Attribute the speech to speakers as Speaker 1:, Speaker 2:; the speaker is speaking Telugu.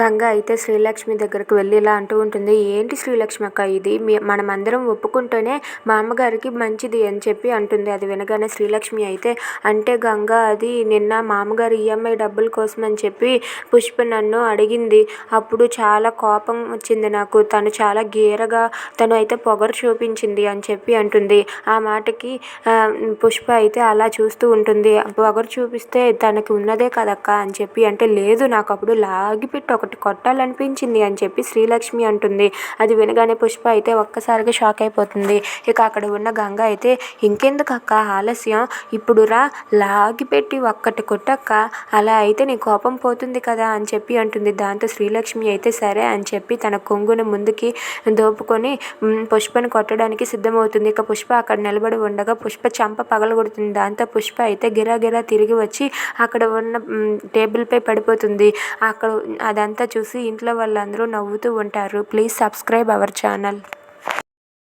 Speaker 1: గంగ అయితే శ్రీలక్ష్మి దగ్గరికి వెళ్ళి ఇలా అంటూ ఉంటుంది. ఏంటి శ్రీలక్ష్మి అక్క ఇది మనమందరం ఒప్పుకుంటేనే మా అమ్మగారికి మంచిది అని చెప్పి అంటుంది. అది వినగానే శ్రీలక్ష్మి అయితే అంటే గంగ అది నిన్న మామగారు ఈఎంఐ డబ్బుల కోసం అని చెప్పి పుష్ప నన్ను అడిగింది. అప్పుడు చాలా కోపం వచ్చింది నాకు. తను చాలా గీరగా తను అయితే పొగరు చూపించింది అని చెప్పి అంటుంది. ఆ మాటకి పుష్ప అయితే అలా చూస్తూ ఉంటుంది. పొగరు చూపిస్తే తనకి ఉన్నదే కదక్క అని చెప్పి అంటే లేదు నాకు అప్పుడు లాగిపెట్టి ఒకటి కొట్టాలనిపించింది అని చెప్పి శ్రీలక్ష్మి అంటుంది. అది వినగానే పుష్ప అయితే ఒక్కసారిగా షాక్ అయిపోతుంది. ఇక అక్కడ ఉన్న గంగ అయితే ఇంకెందుకు అక్క ఆలస్యం, ఇప్పుడు రా లాగిపెట్టి ఒక్కటి కొట్టక్క, అలా అయితే నీ కోపం పోతుంది కదా అని చెప్పి అంటుంది. దాంతో శ్రీలక్ష్మి అయితే సరే అని చెప్పి తన కొంగును ముందుకి దోపుకొని పుష్పను కొట్టడానికి సిద్ధమవుతుంది. ఇక పుష్ప అక్కడ నిలబడి ఉండగా పుష్ప చెంప పగలగొడుతుంది. దాంతో పుష్ప అయితే గిరాగిరా తిరిగి వచ్చి అక్కడ ఉన్న టేబుల్పై పడిపోతుంది. అక్కడ అదంతా చూసి ఇంట్లో వాళ్ళందరూ నవ్వుతూ ఉంటారు. Please subscribe our channel.